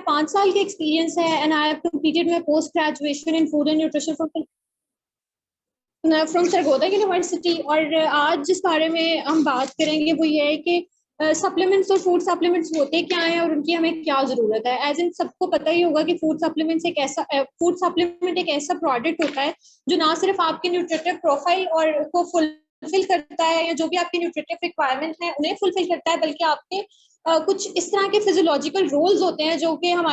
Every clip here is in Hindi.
5 साल का एक्सपीरियंस है and I have completed my post graduation in food and nutrition from Sargodha university. और आज जिस बारे में हम बात करेंगे वो ये है कि सप्लीमेंट्स और फूड सप्लीमेंट्स होते क्या हैं और उनकी हमें क्या जरूरत है। एज इन सबको पता ही होगा कि फूड सप्लीमेंट एक ऐसा प्रोडक्ट होता है जो ना सिर्फ आपके न्यूट्रिटिव प्रोफाइल और को फुलफिल करता है या जो भी आपके न्यूट्रिटिव रिक्वायरमेंट है उन्हें फुलफिल करता है, बल्कि आपके कुछ इस तरह के फिजियोलॉजिकल रोल्स होते हैं जो कि हम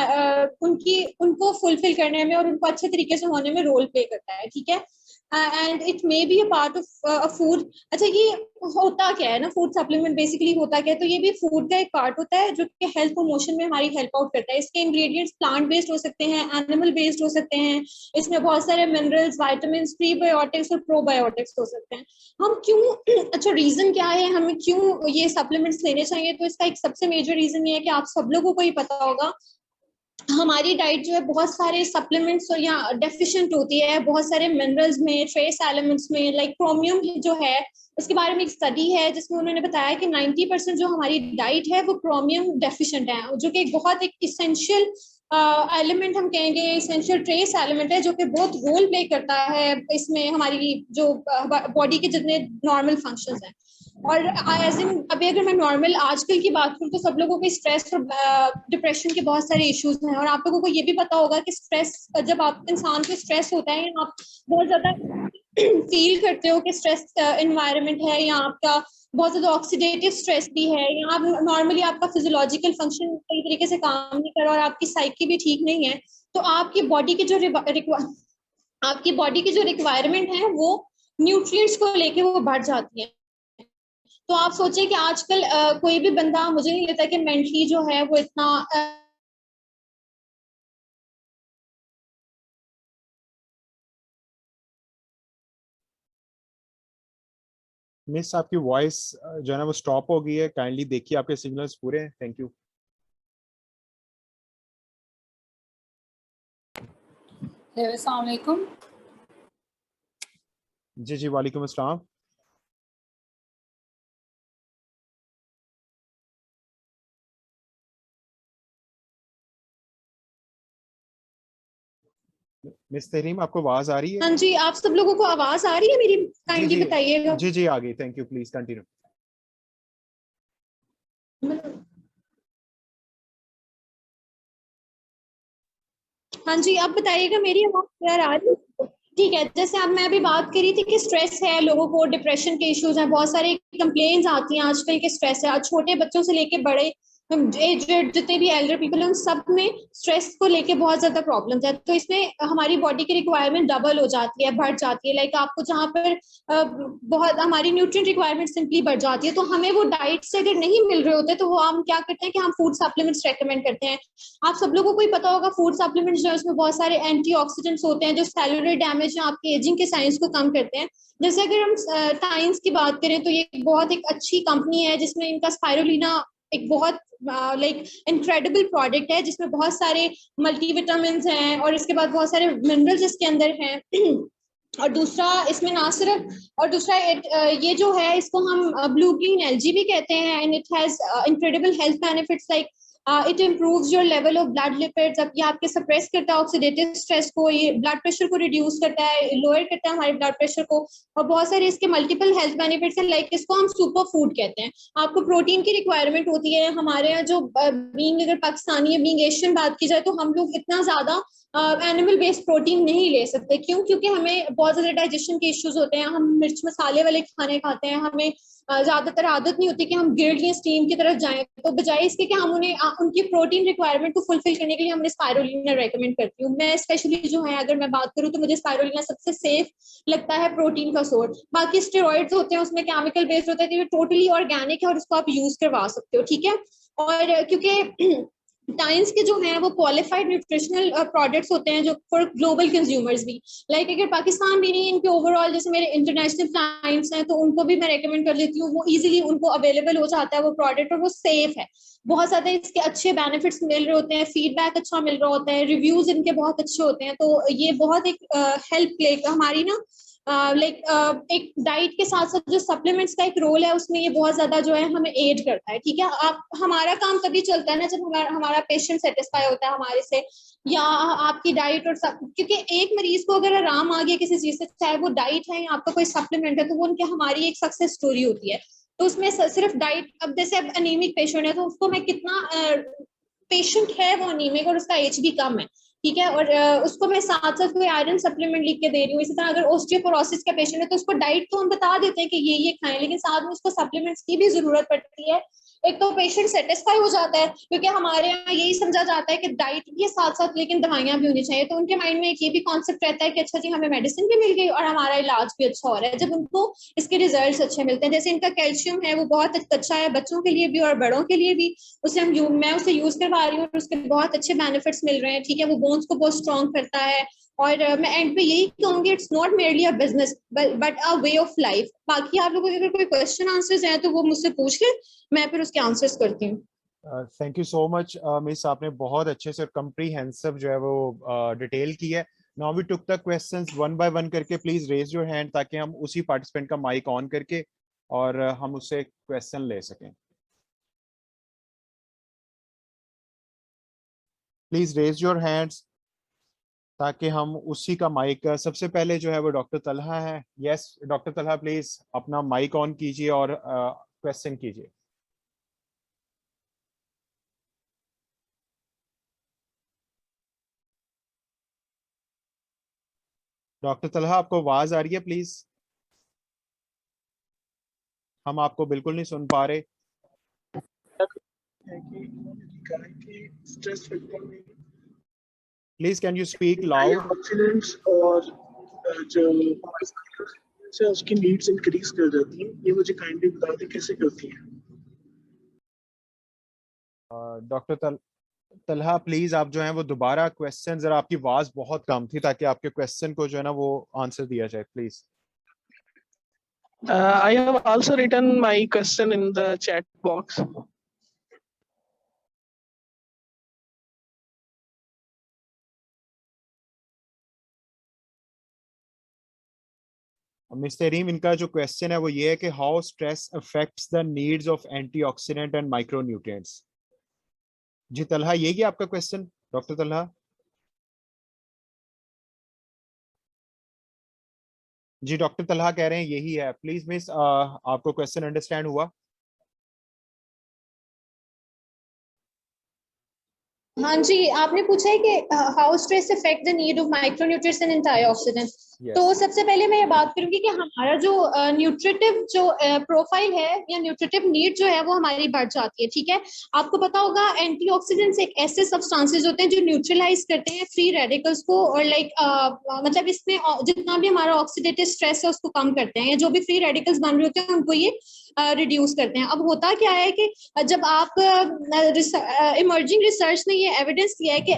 उनको फुलफिल करने में और उनको अच्छे तरीके से होने में रोल प्ले करता है। ठीक है, and it may be a part of food. अच्छा, ये होता क्या है ना, फूड सप्लीमेंट बेसिकली होता क्या है? तो ये भी फूड का एक पार्ट होता है जो कि हेल्थ प्रमोशन में हमारी हेल्प आउट करता है। इसके इंग्रेडिएंट्स प्लांट बेस्ड हो सकते हैं, एनिमल बेस्ड हो सकते हैं। इसमें बहुत सारे मिनरल्स, विटामिन्स, प्रीबायोटिक्स और प्रोबायोटिक्स हो सकते हैं। हम क्यों अच्छा, रीजन क्या है हमें क्यों ये सप्लीमेंट्स लेने चाहिए? तो इसका एक सबसे मेजर रीजन ये है कि आप सब लोगों को ही पता होगा हमारी डाइट जो है बहुत सारे सप्लीमेंट्स और या डेफिशिएंट होती है बहुत सारे मिनरल्स में, ट्रेस एलिमेंट्स में। लाइक क्रोमियम जो है उसके बारे में एक स्टडी है जिसमें उन्होंने बताया कि 90% जो हमारी डाइट है वो क्रोमियम डेफिशिएंट है, जो कि बहुत एक इसेंशियल एलिमेंट हम कहेंगे, इसेंशियल ट्रेस एलिमेंट है जो कि बहुत रोल प्ले करता है इसमें हमारी जो बॉडी के जितने नॉर्मल फंक्शंस हैं। और एज इन अभी अगर मैं नॉर्मल आजकल की बात करूँ तो सब लोगों के स्ट्रेस और डिप्रेशन के बहुत सारे इश्यूज हैं। और आप लोगों को ये भी पता होगा कि स्ट्रेस, जब आप इंसान को स्ट्रेस होता है या आप बहुत ज्यादा फील करते हो कि स्ट्रेस एनवायरनमेंट है या आपका बहुत ज्यादा ऑक्सीडेटिव स्ट्रेस भी है या आप नॉर्मली आपका फिजियोलॉजिकल फंक्शन सही तरीके से काम नहीं कर रहा और आपकी साइकी भी ठीक नहीं है, तो आपकी बॉडी की जो रिक्वायरमेंट है वो न्यूट्रिएंट्स को लेके वो बढ़ जाती है। तो आप सोचिए कि आजकल कोई भी बंदा, मुझे नहीं लगता कि मेंटली जो है वो इतना मिस आपकी वॉइस जो है ना वो स्टॉप हो गई है, काइंडली देखिए आपके सिग्नल्स पूरे हैं। Thank you. अस्सलाम वालेकुम। जी जी, वालेकुम अस्सलाम। मिस तहरीम, आपको आवाज आ रही है? हाँ जी, आप सब लोगों को आवाज आ रही है मेरी? जी काइंडली जी बताइएगा। जी जी, आ गई। Thank you, please continue. हाँ जी, आप बताइएगा मेरी आवाज क्लियर आ रही है? ठीक है, जैसे अब मैं अभी बात करी थी कि स्ट्रेस है, लोगों को डिप्रेशन के इश्यूज हैं, बहुत सारे कंप्लेन्स आती हैं आजकल के स्ट्रेस है। छोटे बच्चों से लेके बड़े एजेड जितने भी एल्डर पीपल हैं उन सब में स्ट्रेस को लेके बहुत ज्यादा प्रॉब्लम्स है। तो इसमें हमारी बॉडी की रिक्वायरमेंट डबल हो जाती है, बढ़ जाती है। लाइक आपको जहाँ पर बहुत हमारी न्यूट्रिएंट रिक्वायरमेंट सिंपली बढ़ जाती है, तो हमें वो डाइट से अगर नहीं मिल रहे होते तो वो हम क्या करते हैं कि हम फूड सप्लीमेंट्स रेकमेंड करते हैं। आप सब लोगों को ही पता होगा फूड सप्लीमेंट्स जो है उसमें बहुत सारे एंटीऑक्सीडेंट्स होते हैं जो सेलुलर डैमेज या आपकी एजिंग के साइंस को कम करते हैं। जैसे अगर हम टाइम्स की बात करें तो ये बहुत एक अच्छी कंपनी है जिसमें इनका स्पाइरुलिना एक बहुत लाइक इनक्रेडिबल प्रोडक्ट है जिसमें बहुत सारे मल्टीविटामिन हैं और इसके बाद बहुत सारे मिनरल्स इसके अंदर हैं। और दूसरा इसमें ना सिर्फ, और दूसरा ये जो है इसको हम ब्लू ग्रीन एलजी भी कहते हैं and it has incredible health benefits like it improves your level of blood lipids. अब ये आपके सप्रेस करता है ऑक्सीडेटिव स्ट्रेस को, ये ब्लड प्रेशर को रिड्यूस करता है, लोअर करता है हमारे ब्लड प्रेशर को। और बहुत सारे इसके मल्टीपल हेल्थ बेनिफिट्स हैं, लाइक इसको हम सुपर फूड कहते हैं। आपको प्रोटीन की रिक्वायरमेंट होती है, हमारे यहाँ जो बीइंग अगर पाकिस्तानी बीइंग एशियन बात की जाए तो हम लोग इतना ज्यादा एनिमल बेस्ड प्रोटीन नहीं ले सकते। क्यों? क्योंकि हमें बहुत ज्यादा डाइजेशन के इश्यूज होते हैं, हम मिर्च मसाले वाले खाने खाते हैं, हमें ज्यादातर आदत नहीं होती कि हम ग्रिल्ड या स्टीम की तरफ जाएं। तो बजाय इसके कि हम उन्हें उनकी प्रोटीन रिक्वायरमेंट को फुलफिल करने के लिए हमने स्पाइरुलिना रेकमेंड करती हूँ मैं स्पेशली। जो है अगर मैं बात करूँ तो मुझे स्पाइरुलिना सबसे सेफ लगता है प्रोटीन का सोर्स। बाकी स्टेरॉइड्स होते हैं उसमें केमिकल बेस्ड होता है, तो ये टोटली ऑर्गेनिक है और उसको आप यूज करवा सकते हो। ठीक है, और क्योंकि टाइम्स के जो हैं वो क्वालिफाइड न्यूट्रिशनल प्रोडक्ट्स होते हैं जो फॉर ग्लोबल कंज्यूमर्स भी। लाइक अगर पाकिस्तान भी नहीं, इनके ओवरऑल जैसे मेरे इंटरनेशनल क्लाइंट्स हैं तो उनको भी मैं रेकमेंड कर लेती हूँ, वो इजीली उनको अवेलेबल हो जाता है वो प्रोडक्ट और वो सेफ है। बहुत ज्यादा इसके अच्छे बेनिफिट्स मिल रहे होते हैं, फीडबैक अच्छा मिल रहा होता है, रिव्यूज इनके बहुत अच्छे होते हैं। तो ये बहुत एक हेल्प ले हमारी ना एक डाइट के साथ साथ जो सप्लीमेंट्स का एक रोल है उसमें ये बहुत ज्यादा जो है हमें एड करता है। ठीक है, आप हमारा काम तभी चलता है ना जब हमारा पेशेंट सेटिस्फाई होता है हमारे से, या आपकी डाइट और सब, क्योंकि एक मरीज को अगर आराम आ गया किसी चीज से, चाहे वो डाइट है या आपका कोई सप्लीमेंट है, तो वो उनकी हमारी एक सक्सेस स्टोरी होती है। तो उसमें सिर्फ डाइट, अब जैसे अब अनीमिक पेशेंट है तो उसको मैं कितना, पेशेंट है वो अनीमिक और उसका एच भी कम है, ठीक है, और उसको मैं साथ साथ कोई आयरन सप्लीमेंट लिख के दे रही हूँ। इसी तरह अगर ऑस्टियोपोरोसिस का पेशेंट है तो उसको डाइट तो हम बता देते हैं कि ये खाएं, लेकिन साथ में उसको सप्लीमेंट्स की भी जरूरत पड़ती है। एक तो पेशेंट सेटिस्फाई हो जाता है क्योंकि हमारे यहाँ यही समझा जाता है कि डाइट भी साथ साथ लेकिन दवाइयां भी होनी चाहिए, तो उनके माइंड में एक ये भी कॉन्सेप्ट रहता है कि अच्छा जी हमें मेडिसिन भी मिल गई और हमारा इलाज भी अच्छा हो रहा है, जब उनको इसके रिजल्ट्स अच्छे मिलते हैं। जैसे इनका कैल्शियम है वो बहुत अच्छा है बच्चों के लिए भी और बड़ों के लिए भी, मैं उसे यूज करवा रही हूँ और उसके बहुत अच्छे बेनिफिट्स मिल रहे हैं। ठीक है, वो बोन्स को बहुत स्ट्रॉन्ग करता है। और मैं एंड पे यही कहूंगी, it's not merely a business but a way of life. बाकी आप लोगों के अगर कोई क्वेश्चन आंसर्स हैं तो वो मुझसे पूछ ले, मैं फिर उसके आंसर्स करती हूँ। Thank you so much miss, आपने बहुत अच्छे से कम्प्रीहेंसिव जो है वो डिटेल की है। Now we took the questions one by one करके। प्लीज रेज योर हैंड ताकि हम उसी पार्टिसिपेंट का माइक ऑन करके और हम उससे क्वेश्चन ले सकें। प्लीज रेज योर हैंड्स ताकि हम उसी का माइक, सबसे पहले जो है वो डॉक्टर तलहा है। यस डॉक्टर तलहा, प्लीज अपना माइक ऑन कीजिए और क्वेश्चन कीजिए। डॉक्टर तलहा, आपको आवाज आ रही है? प्लीज, हम आपको बिल्कुल नहीं सुन पा रहे। स्ट्रेस फैक्टर में please can you speak loud? Oxidants और जो से उसकी नीड्स इंक्रीज कर जाती हैं, ये मुझे काइंडली बता दें कैसे करती हैं। डॉक्टर तलहा प्लीज आप जो है वो दोबारा क्वेश्चन, जरा आपकी आवाज बहुत कम थी, ताकि आपके क्वेश्चन को जो है ना वो आंसर दिया जाए please. I have also written my question in the chat box. Mister Reem, इनका जो क्वेश्चन है वो ये है कि how stress affects the needs of antioxidant and micronutrients. जी तलहा, ये क्या आपका क्वेश्चन डॉक्टर तलहा? जी डॉक्टर तलहा कह रहे हैं यही है। प्लीज मिस, आपको क्वेश्चन अंडरस्टैंड हुआ? हाँ जी, आपने पूछा है कि how stress affect the need of micronutrients and antioxidant. तो सबसे पहले मैं ये बात करूंगी कि हमारा जो न्यूट्रिटिव जो प्रोफाइल है या न्यूट्रिटिव नीड जो है वो हमारी बढ़ जाती है। ठीक है, आपको पता होगा एंटीऑक्सीडेंट्स एक ऐसे सब्सटेंसेस होते हैं जो न्यूट्रलाइज करते हैं फ्री रेडिकल्स को, और मतलब इसमें जितना भी हमारा ऑक्सीडेटिव स्ट्रेस है उसको कम करते हैं, या जो भी फ्री रेडिकल्स बन रहे होते हैं उनको ये रिड्यूस करते हैं। अब होता क्या है कि जब आप इमर्जिंग रिसर्च ने ये एविडेंस दिया है कि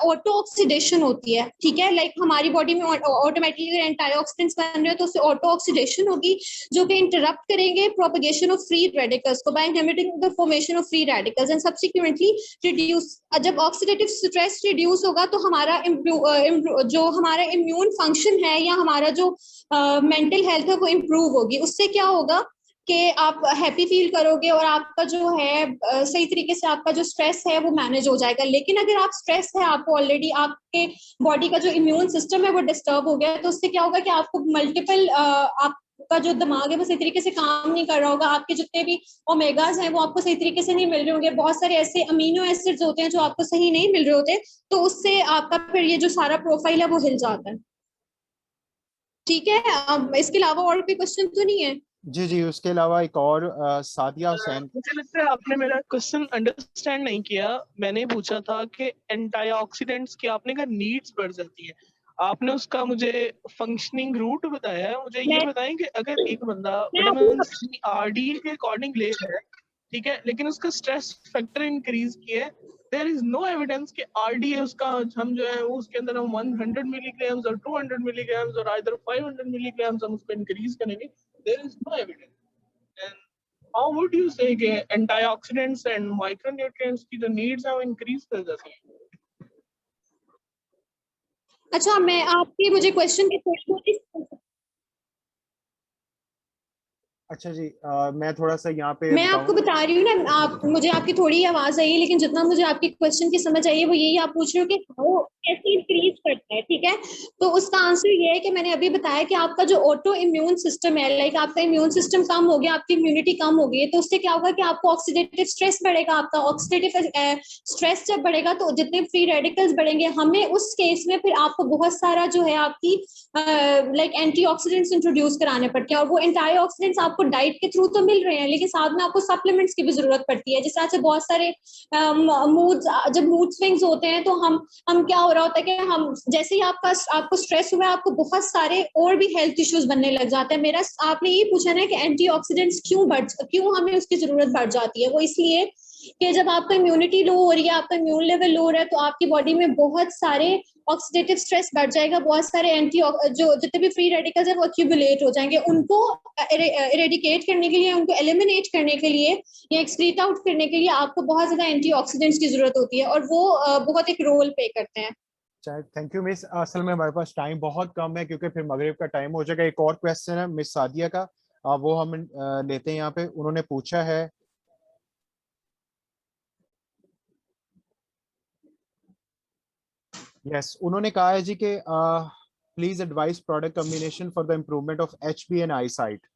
ऑटो ऑक्सीडेशन होती है। ठीक है, हमारी बॉडी में ऑटोमेटिकली एंटीऑक्सीडेंट्स बन रहे हैं तो उससे ऑटो ऑक्सीडेशन होगी जो कि इंटरप्ट करेंगे प्रोपगेशन ऑफ फ्री रेडिकल्स को by inhibiting the formation of free radicals and subsequently reduce. जब ऑक्सीडेटिव स्ट्रेस रिड्यूस होगा तो हमारा जो हमारा इम्यून फंक्शन है या हमारा जो मेंटल हेल्थ है वो इम्प्रूव होगी। उससे क्या होगा कि आप हैप्पी फील करोगे और आपका जो है सही तरीके से आपका जो स्ट्रेस है वो मैनेज हो जाएगा। लेकिन अगर आप स्ट्रेस है, आपको ऑलरेडी आपके बॉडी का जो इम्यून सिस्टम है वो डिस्टर्ब हो गया है, तो उससे क्या होगा कि आपको मल्टीपल आपका जो दिमाग है वो सही तरीके से काम नहीं कर रहा होगा, आपके जितने भी ओमेगाज हैं वो आपको सही तरीके से नहीं मिल रहे होंगे, बहुत सारे ऐसे अमीनो एसिड्स होते हैं जो आपको सही नहीं मिल रहे होते, तो उससे आपका फिर ये जो सारा प्रोफाइल है वो हिल जाता है। ठीक है, इसके अलावा और कोई क्वेश्चन तो नहीं है? जी उसके अलावा एक और सादिया हुसैन। मुझे लगता है आपने मेरा क्वेश्चन अंडरस्टैंड नहीं किया। मैंने पूछा था कि एंटीऑक्सीडेंट्स की आपने कहा नीड्स बढ़ जाती है, आपने उसका मुझे फंक्शनिंग रूट बताया है। मुझे ये बताएं कि अगर एक बंदा विटामिन सी आरडी के अकॉर्डिंग ले है, ठीक है, लेकिन उसका स्ट्रेस फैक्टर इंक्रीज किया है, देयर इज नो एविडेंस कि आरडी है उसका, हम जो है वो उसके अंदर हम 100 मिलीग्राम्स और 200 मिलीग्राम्स और आइदर 500 मिलीग्राम्स हम उसको इंक्रीज करेंगे, there is no evidence. And how would you say कि antioxidants and micronutrients की जो needs हैं वो increase कर जाती हैं? अच्छा, मैं आपकी मुझे क्वेश्चन की अच्छा जी, मैं थोड़ा सा यहाँ पे मैं आपको बता रही हूँ ना, आप मुझे आपकी थोड़ी आवाज आई है, लेकिन जितना मुझे आपकी क्वेश्चन की समझ आई है वो यही आप पूछ रहे हो कि हाउ कैसे इंक्रीज करता है, ठीक है। तो उसका आंसर ये है कि मैंने अभी बताया कि आपका जो ऑटो इम्यून सिस्टम है, लाइक आपका इम्यून सिस्टम कम हो गया, आपकी इम्यूनिटी कम हो गई है, तो उससे क्या होगा कि आपको ऑक्सीडेटिव स्ट्रेस बढ़ेगा। आपका ऑक्सीडेटिव स्ट्रेस जब बढ़ेगा तो जितने फ्री रेडिकल्स बढ़ेंगे, हमें उस केस में फिर आपको बहुत सारा जो है आपकी लाइक एंटीऑक्सीडेंट्स इंट्रोड्यूस कराने पड़ते हैं, और वो एंटीऑक्सीडेंट्स आपको डाइट के थ्रू तो मिल रहे हैं, लेकिन साथ में आपको सप्लीमेंट्स की भी जरूरत पड़ती है। जिस तरह से बहुत सारे मूड, जब मूड स्विंग्स होते हैं तो हम क्या हो रहा होता है कि हम जैसे ही आपको स्ट्रेस हुआ है, आपको बहुत सारे और भी हेल्थ इश्यूज बनने लग जाते हैं। मेरा आपने ये पूछा ना कि एंटीऑक्सीडेंट्स क्यों हमें उसकी जरूरत बढ़ जाती है, वो इसलिए कि जब आपका इम्यूनिटी लो हो रही है, आपका इम्यून लेवल लो हो रहा है, तो आपकी बॉडी में बहुत सारे ऑक्सीडेटिव स्ट्रेस बढ़ जाएगा, बहुत सारे जो जितने भी फ्री रेडिकल्स है वो एक्यूमुलेट हो जाएंगे। उनको इरेडिकेट करने के लिए, उनको एलिमिनेट करने के लिए या एक्सक्रीट आउट करने के लिए आपको बहुत ज्यादा एंटीऑक्सीडेंट्स की जरूरत होती है, और वो बहुत एक रोल प्ले करते हैं। Thank you miss. असल में हमारे पास टाइम बहुत कम है क्योंकि फिर मगरिब का टाइम हो जाएगा। एक और क्वेश्चन है मिस सादिया का, वो हम लेते हैं यहाँ पे। उन्होंने पूछा है, उन्होंने कहा है जी कि please advise product combination for the improvement of HP and eye sight.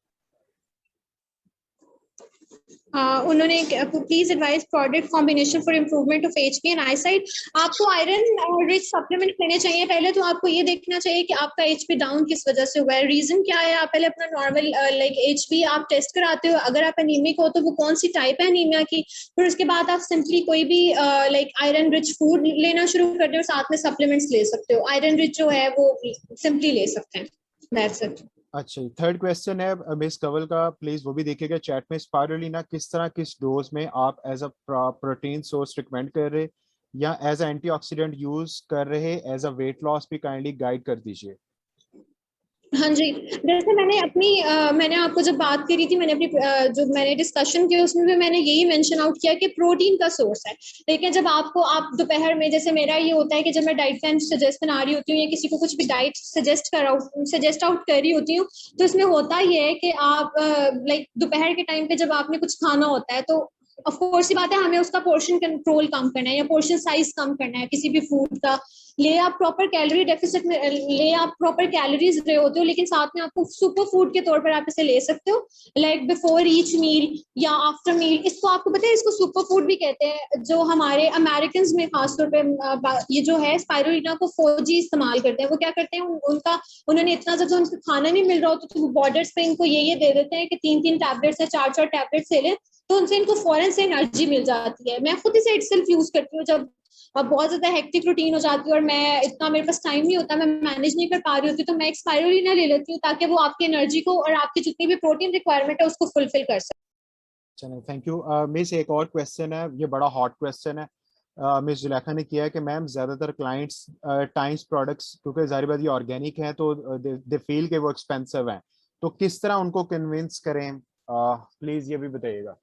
उन्होंने please advise product combination for improvement of HP and eye sight. आपको आयरन रिच सप्लीमेंट लेने चाहिए। पहले तो आपको ये देखना चाहिए कि आपका एचपी डाउन किस वजह से हुआ है, रीजन क्या है। आप पहले अपना नॉर्मल लाइक एचपी आप टेस्ट कराते हो, अगर आप एनीमिक हो तो वो कौन सी टाइप है एनीमिया की। फिर उसके बाद आप सिंपली कोई भी लाइक आयरन रिच फूड लेना शुरू कर दो, और साथ में सप्लीमेंट्स ले सकते हो। आयरन रिच जो है वो सिंपली ले सकते हैं। That's it. अच्छा, थर्ड क्वेश्चन है मिस कंवल का, प्लीज वो भी देखिएगा चैट में। स्पाइरुलिना किस तरह किस डोज में आप as a protein source recommend कर रहे या एज अ एंटीऑक्सीडेंट यूज कर रहे, एज अ वेट लॉस भी काइंडली गाइड कर दीजिए। हाँ जी, जैसे मैंने आपको जब बात करी थी, मैंने अपनी जो मैंने डिस्कशन किया उसमें भी मैंने यही मेंशन आउट किया कि प्रोटीन का सोर्स है। लेकिन जब आप दोपहर में, जैसे मेरा ये होता है कि जब मैं डाइट प्लान सजेस्ट बना रही होती हूँ या किसी को कुछ भी डाइट सजेस्ट आउट कर रही होती हूँ, तो इसमें होता ये है कि आप लाइक दोपहर के टाइम पे जब आपने कुछ खाना होता है, तो ऑफ कोर्स ही बात है, हमें उसका पोर्शन कंट्रोल कम करना है या पोर्शन साइज कम करना है किसी भी फूड का। ले आप प्रॉपर कैलोरी डेफिसिट में, ले आप प्रॉपर कैलोरीज रहे होते हो, लेकिन साथ में आपको सुपर फूड के तौर पर आप इसे ले सकते हो, लाइक बिफोर ईच मील या आफ्टर मील। इसको आपको पता है, इसको सुपर फूड भी कहते हैं। जो हमारे अमेरिकन में खासतौर पे ये जो है स्पाइरुलिना को फौजी इस्तेमाल करते हैं। वो क्या करते हैं, उन्होंने इतना ज्यादा उनको खाना नहीं मिल रहा होता, तो बॉर्डर्स पे इनको ये दे देते हैं कि 3-3 टैबलेट्स या 4-4 टैबलेट्स ले लें, तो उनसे इनको फौरन से एनर्जी मिल जाती है। मैं खुद इसे इटसेल्फ यूज करती हूँ जब अब बहुत ज्यादा हेक्टिक रूटीन हो जाती है और मैं इतना, मेरे पास टाइम नहीं होता, मैं मैनेज नहीं कर पा रही होती, तो मैं एक स्पाइरुलिना ले लेती हूँ ताकि वो आपकी एनर्जी को और आपकी जितनी भी प्रोटीन रिक्वायरमेंट है उसको फुलफिल कर सके। चलो थैंक यू मिस। एक और क्वेश्चन है, ये बड़ा हॉट क्वेश्चन है। मिस जुलेखा ने किया है कि मैम ज्यादातर क्लाइंट्स टाइम्स प्रोडक्ट्स, क्योंकि जाहिर बात ये ऑर्गेनिक हैं, तो दे फील के वो एक्सपेंसिव हैं, तो किस तरह उनको कन्विंस करें, प्लीज ये भी बताइएगा।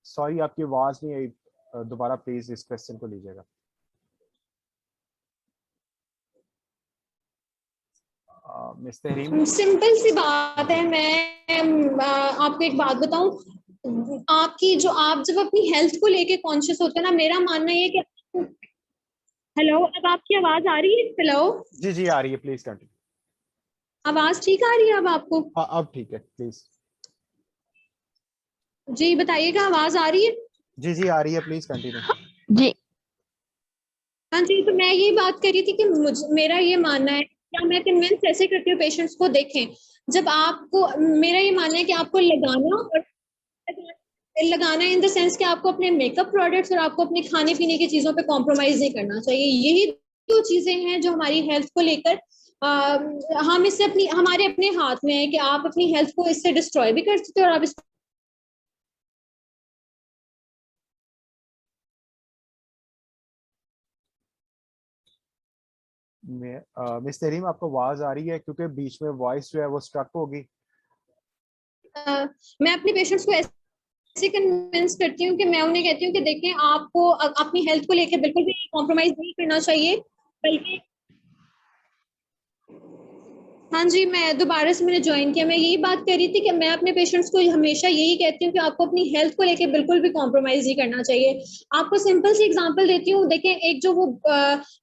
सॉरी आपकी आवाज नहीं आई, दोबारा प्लीज इस क्वेश्चन को लीजिएगा। मिस तहरीम। सिंपल सी बात है, मैं आपको एक बात बताऊं, आपकी जो आप जब अपनी हेल्थ को लेके कॉन्शियस होते हैं ना, मेरा मानना ये कि हेलो, अब आपकी आवाज आ रही है? हेलो, जी जी आ रही है, प्लीज कंटिन्यू। आवाज ठीक आ रही है अब आपको? हाँ अब ठीक है, प्लीज। जी बताइएगा, आवाज आ रही है? जी जी आ रही है, प्लीज कंटिन्यू। जी। हाँ जी, तो मैं ये बात कर रही थी कि मेरा ये मानना है, क्या मैं कन्विंस ऐसे करती हूँ पेशेंट्स को, देखें जब आपको, मेरा ये मानना है कि आपको लगाना, और लगाना इन द सेंस कि आपको अपने मेकअप प्रोडक्ट्स और आपको अपने खाने पीने की चीजों पे कॉम्प्रोमाइज नहीं करना चाहिए। यही दो चीजें हैं जो हमारी हेल्थ को लेकर हम इससे हमारे अपने हाथ में है कि आप अपनी हेल्थ को इससे डिस्ट्रॉय भी कर सकते हो और आप इस मिस तहरीम आपको आवाज आ रही है? क्योंकि बीच में वॉइस जो है वो स्ट्रक होगी। मैं अपने पेशेंट्स को ऐसे कन्विंस करती हूँ कि मैं उन्हें कहती हूँ कि देखें, आपको अपनी हेल्थ को लेकर बिल्कुल भी कॉम्प्रोमाइज नहीं करना चाहिए, बल्कि हाँ जी, मैं दोबारा से मैंने ज्वाइन किया। मैं यही बात कर रही थी कि मैं अपने पेशेंट्स को हमेशा यही कहती हूँ कि आपको अपनी हेल्थ को लेके बिल्कुल भी कॉम्प्रोमाइज नहीं करना चाहिए। आपको सिंपल सी एग्जांपल देती हूँ। देखें, एक जो वो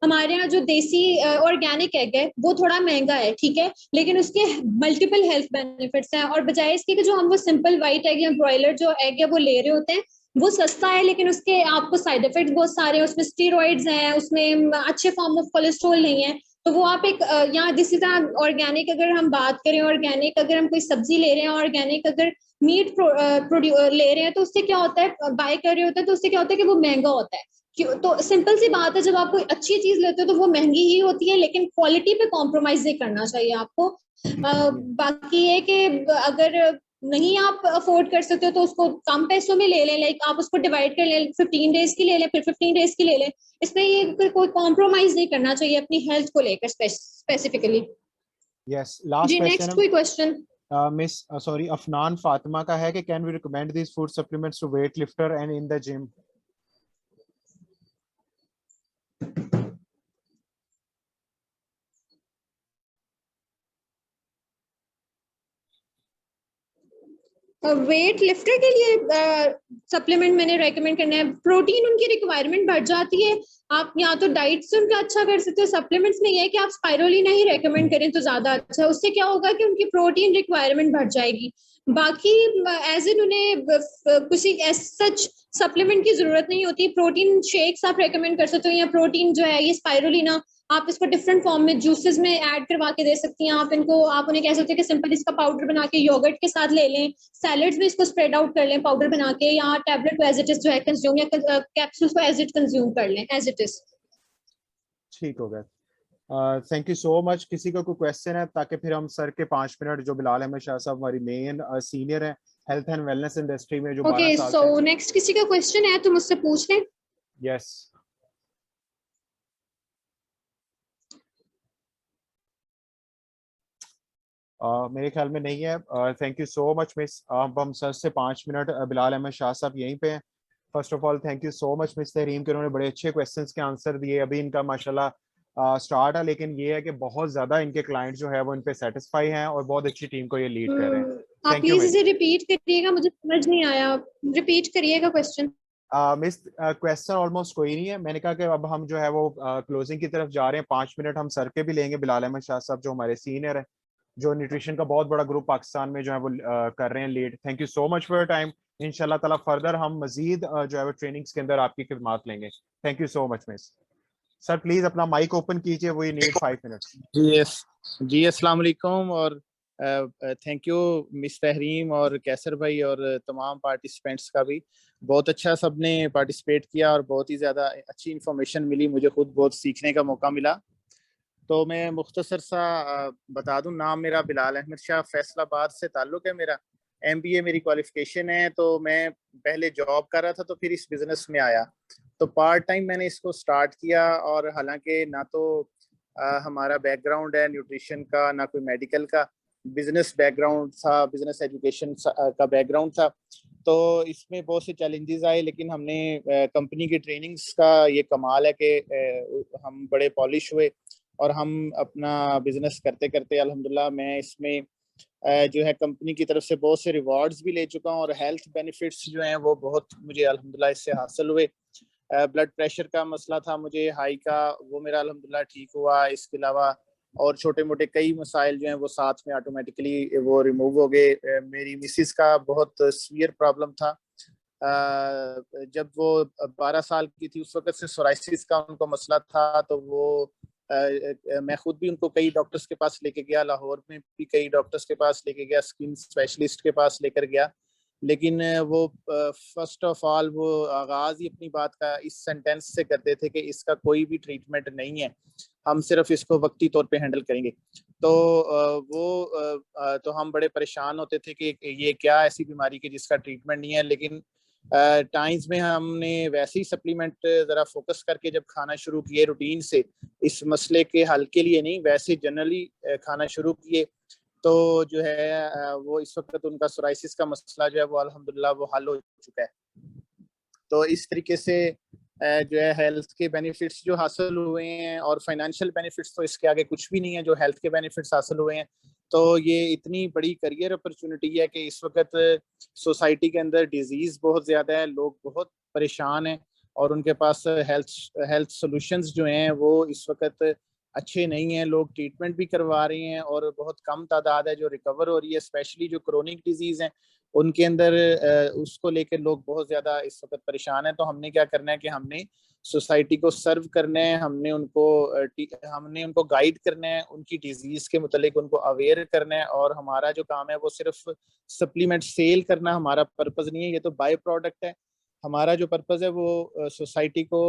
हमारे यहाँ जो देसी ऑर्गेनिक एग है वो थोड़ा महंगा है, ठीक है, लेकिन उसके मल्टीपल हेल्थ बेनिफिट्स हैं। और बजाय इसके कि जो हम वो सिंपल व्हाइट एग या ब्रॉयलर जो एग है वो ले रहे होते हैं, वो सस्ता है लेकिन उसके आपको साइड इफेक्ट्स बहुत सारे हैं। उसमें स्टीरॉइड्स हैं, उसमें अच्छे फॉर्म ऑफ कोलेस्ट्रॉल नहीं है। तो वो आप एक यहाँ जिस तरह ऑर्गेनिक अगर हम बात करें, ऑर्गेनिक अगर हम कोई सब्जी ले रहे हैं, ऑर्गेनिक अगर मीट ले रहे हैं, तो उससे क्या होता है, बाय कर रहे होते हैं तो उससे क्या होता है कि वो महंगा होता है। क्यों? तो सिंपल सी बात है, जब आप कोई अच्छी चीज लेते हो तो वो महंगी ही होती है, लेकिन क्वालिटी पे कॉम्प्रोमाइज नहीं करना चाहिए आपको। बाकी ये कि अगर नहीं आप अफोर्ड कर सकते हो तो उसको कम पैसों में ले लें। लाइक आप उसको डिवाइड कर लें, 15 डेज की ले लें, फिर 15 डेज की ले लें। इसमें ये कोई कॉम्प्रोमाइज नहीं करना चाहिए अपनी हेल्थ को लेकर स्पेसिफिकली। यस, लास्ट जी, क्वेश्चन नेक्स्ट है कोई question? Miss sorry Afnan Fatima का है कि can we recommend this food supplements to weight lifter and in the gym? Weight lifter के लिए सप्लीमेंट मैंने रेकमेंड करना है, प्रोटीन उनकी रिक्वायरमेंट बढ़ जाती है। आप या तो डाइट से उनका अच्छा कर सकते हो। सप्लीमेंट्स में ये है कि आप स्पाइरोलिना ही रेकमेंड करें तो ज्यादा अच्छा है। उससे क्या होगा कि उनकी प्रोटीन रिक्वायरमेंट बढ़ जाएगी। बाकी एज इन उन्हें किसी सच सप्लीमेंट की जरूरत नहीं होती। प्रोटीन शेक्स आप रेकमेंड कर सकते हो, या प्रोटीन जो है ये स्पाइरोलिना आप इसको डिफरेंट फॉर्म में जूसेस में ऐड करवा के दे सकती हैं। आप इनको, आप उन्हें कह सकते हैं कि सिंपल इसका पाउडर बना के योगर्ट के साथ ले लें, सैलेड्स में इसको स्प्रेड आउट कर लें पाउडर बना के, या टैबलेट को एज इट इज जो है कंज्यूम, या कैप्सूल्स को एज इट कंज्यूम कर लें एज इट इज। ठीक हो गया। Thank you so much. किसी का कोई क्वेश्चन है ताकि फिर हम सर के 5 मिनट, जो बिलाल अहमद शाह साहब हमारी मेन सीनियर है हेल्थ एंड वेलनेस इंडस्ट्री में जो 12 ओके, साल सो से। नेक्स्ट किसी का क्वेश्चन है तो मुझसे पूछ लें। यस, मेरे ख्याल में नहीं है। Thank you so much miss. अब हम सर से 5 मिनट, बिलाल अहमद शाह साहब यहीं पे हैं। First of all thank you so much miss Tahreem के, उन्होंने बड़े अच्छे क्वेश्चंस के आंसर दिए। अभी इनका माशाल्लाह स्टार्ट है, लेकिन ये है कि बहुत ज्यादा इनके क्लाइंट जो है वो इन पे सेटिस्फाई हैं और बहुत अच्छी टीम को ये लीड कर रहे हैं। आप थैंक यू प्लीज मिस। इसे रिपीट करिएगा, मुझे समझ नहीं आया। रिपीट करिएगा क्वेश्चन। मिस क्वेश्चन ऑलमोस्ट कोई नहीं है। मैंने कहा कि अब हम जो है वो क्लोजिंग की तरफ जा रहे हैं। 5 मिनट हम सर के भी लेंगे, बिलाल अहमद शाह साहब जो हमारे सीनियर है, जो न्यूट्रिशन का बहुत बड़ा ग्रुप पाकिस्तान में जो है वो कर रहे हैं lead. Thank you so much for your time. इंशाल्लाह ताला फर्दर हम मजीद जो है वो ट्रेनिंग्स के अंदर आपकी खिदमत लेंगे। Thank you so much miss. Sir please अपना माइक ओपन कीजिए, वी नीड 5 मिनट्स। जी अस्सलाम वालेकुम, और थैंक यू मिस तहरीम और कैसर भाई और तमाम पार्टिसिपेंट्स का भी। बहुत अच्छा सबने पार्टिसिपेट किया और बहुत ही ज़्यादा अच्छी इन्फॉर्मेशन मिली, मुझे खुद बहुत सीखने का मौका मिला। तो मैं मुख्तसर सा बता दूं, नाम मेरा बिलाल अहमद शाह, फैसलाबाद से ताल्लुक़ है मेरा। MBA मेरी क्वालिफिकेशन है। तो मैं पहले जॉब कर रहा था तो फिर इस बिज़नेस में आया, तो पार्ट टाइम मैंने इसको स्टार्ट किया। और हालांकि ना तो हमारा बैकग्राउंड है न्यूट्रिशन का, ना कोई मेडिकल का, बिजनेस बैकग्राउंड था, बिजनेस एजुकेशन का बैकग्राउंड था। तो इसमें बहुत से चैलेंजेस आए, लेकिन हमने कंपनी की ट्रेनिंग्स का ये कमाल है कि हम बड़े पॉलिश हुए और हम अपना बिजनेस करते करते अल्हम्दुलिल्लाह मैं इसमें जो है कंपनी की तरफ से बहुत से रिवॉर्ड्स भी ले चुका हूँ, और हेल्थ बेनिफिट्स जो हैं वो बहुत मुझे अल्हम्दुलिल्लाह इससे हासिल हुए। ब्लड प्रेशर का मसला था मुझे हाई का, वो मेरा अल्हम्दुलिल्लाह ठीक हुआ। इसके अलावा और छोटे मोटे कई मसाइल जो हैं वो साथ में ऑटोमेटिकली वो रिमूव हो गए। मेरी मिसिस का बहुत सीवियर प्रॉब्लम था। जब वो 12 साल की थी उस वक्त से सोराइसिस का उनको मसला था। तो वो मैं खुद भी उनको कई डॉक्टर्स के पास लेके गया, लाहौर में भी कई डॉक्टर्स के पास लेके गया, स्किन स्पेशलिस्ट के पास लेकर गया। लेकिन वो फर्स्ट ऑफ ऑल वो आगाज ही अपनी बात का इस सेंटेंस से करते थे कि इसका कोई भी ट्रीटमेंट नहीं है, हम सिर्फ इसको वक्ती तौर पे हैंडल करेंगे। तो तो हम बड़े परेशान होते थे कि ये क्या ऐसी बीमारी की जिसका ट्रीटमेंट नहीं है। लेकिन टाइम्स में हमने वैसे ही सप्लीमेंट ज़रा फोकस करके जब खाना शुरू किए रूटीन से, इस मसले के हल के लिए नहीं, वैसे जनरली खाना शुरू किए, तो जो है वो इस वक्त उनका सोराइसिस का मसला जो है वो अल्हम्दुलिल्लाह वो हल हो चुका है। तो इस तरीके से जो है हेल्थ के बेनिफिट्स जो हासिल हुए हैं, और फाइनेंशियल बेनिफिट्स तो इसके आगे कुछ भी नहीं है जो हेल्थ के बेनिफिट्स हासिल हुए हैं। तो ये इतनी बड़ी करियर अपॉर्चुनिटी है कि इस वक्त सोसाइटी के अंदर डिजीज बहुत ज़्यादा है, लोग बहुत परेशान हैं, और उनके पास हेल्थ सॉल्यूशंस जो हैं वो इस वक्त अच्छे नहीं हैं। लोग ट्रीटमेंट भी करवा रहे हैं और बहुत कम तादाद है जो रिकवर हो रही है, स्पेशली जो क्रोनिक डिजीज़ हैं उनके अंदर उसको लेकर लोग बहुत ज़्यादा इस वक्त परेशान हैं। तो हमने क्या करना है कि हमने सोसाइटी को सर्व करना है, हमने उनको गाइड करना है, उनकी डिजीज़ के मुतालिक उनको अवेयर करना है, और हमारा जो काम है वो सिर्फ सप्लीमेंट सेल करना हमारा पर्पज़ नहीं है, ये तो बाय प्रोडक्ट है। हमारा जो पर्पज़ है वो सोसाइटी को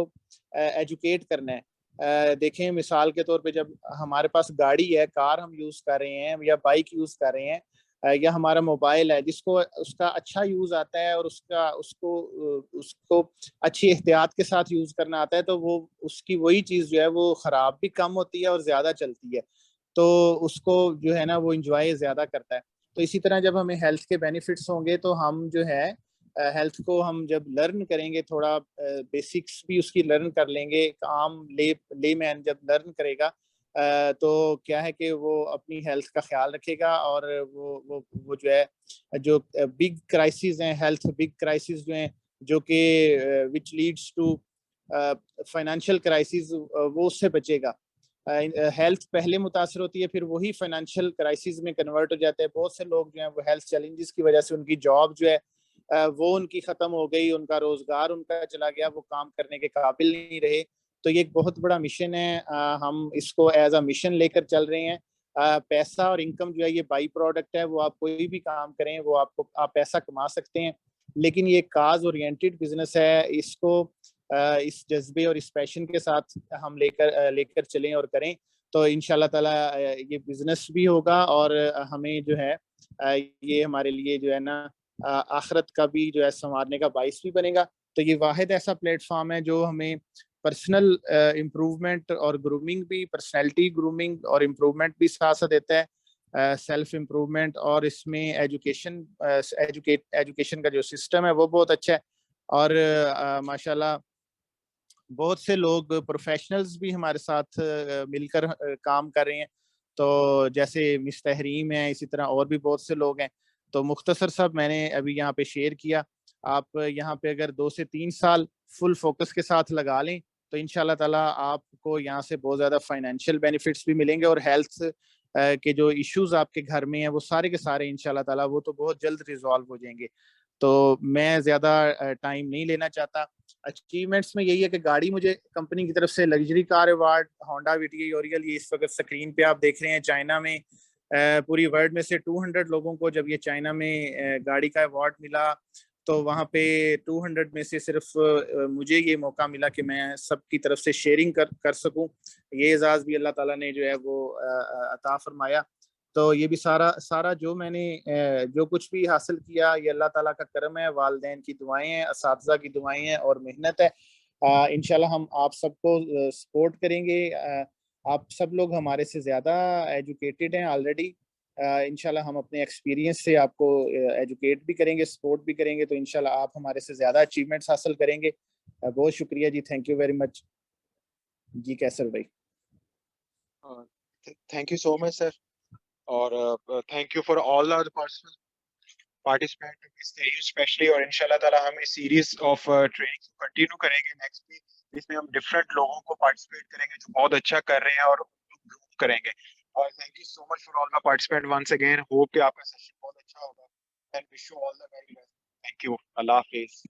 एजुकेट करना है। देखें मिसाल के तौर पे, जब हमारे पास गाड़ी है, कार हम यूज़ कर रहे हैं या बाइक यूज़ कर रहे हैं, या हमारा मोबाइल है जिसको उसका अच्छा यूज़ आता है और उसको अच्छी एहतियात के साथ यूज़ करना आता है, तो वो उसकी वही चीज़ जो है वो ख़राब भी कम होती है और ज़्यादा चलती है, तो उसको जो है ना वो इंजॉय ज़्यादा करता है। तो इसी तरह जब हमें हेल्थ के बेनिफिट्स होंगे तो हम जो है हेल्थ को हम जब लर्न करेंगे, थोड़ा बेसिक्स भी उसकी लर्न कर लेंगे, एक आम लेमैन जब लर्न करेगा तो क्या है कि वो अपनी हेल्थ का ख्याल रखेगा, और वो जो है जो बिग क्राइसिस हैं, हेल्थ बिग क्राइसिस जो हैं, जो कि which leads to financial crisis, वो उससे बचेगा। हेल्थ पहले मुतासर होती है, फिर वही फाइनेंशियल क्राइसिस में कन्वर्ट हो जाता है। बहुत से लोग जो हैं वो हेल्थ चैलेंजेस की वजह से उनकी जॉब जो है वो उनकी ख़त्म हो गई, उनका रोज़गार उनका चला गया, वो काम करने के काबिल नहीं रहे। तो ये एक बहुत बड़ा मिशन है, हम इसको एज अ मिशन लेकर चल रहे हैं। पैसा और इनकम जो है ये बाई प्रोडक्ट है, वो आप कोई भी काम करें वो आप पैसा कमा सकते हैं, लेकिन ये काज ओरिएंटेड बिजनेस है, इसको इस जज्बे और इस पैशन के साथ हम लेकर चलें और करें, तो इंशाल्लाह ताला ये बिजनेस भी होगा, और हमें जो है ये हमारे लिए जो है ना आखिरत का भी जो है संवारने का बाइस भी बनेगा। तो ये वाहिद ऐसा प्लेटफॉर्म है जो हमें पर्सनल इम्प्रूवमेंट और ग्रूमिंग भी, पर्सनैलिटी ग्रूमिंग और इम्प्रूवमेंट भी साथ साथ देता है, सेल्फ इम्प्रूवमेंट, और इसमें एजुकेशन का जो सिस्टम है वो बहुत अच्छा है, और माशाल्लाह बहुत से लोग प्रोफेशनल्स भी हमारे साथ मिलकर काम कर रहे हैं। तो जैसे मिस तहरीम है, इसी तरह और भी बहुत से लोग हैं। तो मुख्तसर साहब मैंने अभी यहाँ पे शेयर किया, आप यहाँ पे अगर 2 से 3 साल फुल फोकस के साथ लगा लें तो इंशाल्लाह ताला आपको यहाँ से बहुत ज़्यादा फाइनेंशियल बेनिफिट्स भी मिलेंगे, और हेल्थ के जो इश्यूज आपके घर में हैं वो सारे के सारे इंशाल्लाह ताला वो तो बहुत जल्द रिजॉल्व हो जाएंगे। तो मैं ज़्यादा टाइम नहीं लेना चाहता। अचीवमेंट्स में यही है कि गाड़ी मुझे कंपनी की तरफ से luxury car award Honda VTi Oriel, ये इस वक्त स्क्रीन पे आप देख रहे हैं, चाइना में पूरी वर्ल्ड में से 200 लोगों को जब ये चाइना में गाड़ी का अवार्ड मिला, तो वहाँ पे 200 में से सिर्फ मुझे ये मौका मिला कि मैं सबकी तरफ से शेयरिंग कर सकूं। ये एजाज़ भी अल्लाह ताला ने जो है वो अता फरमाया। तो ये भी सारा जो मैंने जो कुछ भी हासिल किया ये अल्लाह ताला का करम है, वालिदैन की दुआएं हैं, असातिज़ा की दुआएं हैं और मेहनत है। इंशाल्लाह हम आप सबको सपोर्ट करेंगे। आप सब लोग हमारे से ज़्यादा एजुकेटेड हैं ऑलरेडी। इंशाल्लाह हम अपने एक्सपीरियंस से आपको एजुकेट भी करेंगे, सपोर्ट भी करेंगे, तो इंशाल्लाह आप हमारे से ज़्यादा अचीवमेंट्स हासिल करेंगे। बहुत शुक्रिया जी, थैंक यू वेरी मच जी कैसर भाई। Thank you so much sir, और thank you for all other participant specially, और इंशाल्लाह ताला हम इस सीरीज ऑफ ट्रेनिंग कंटिन्यू करेंगे नेक्स्ट वीक, जिसमें हम डिफरेंट लोगों को पार्टिसिपेट करेंगे जो बहुत अच्छा कर रहे हैं और ग्रुप करेंगे। और thank you so much for all the participant once again, hope कि आपका सेशन बहुत अच्छा होगा and wish you all the very best. Thank you, अल्लाह हाफिज।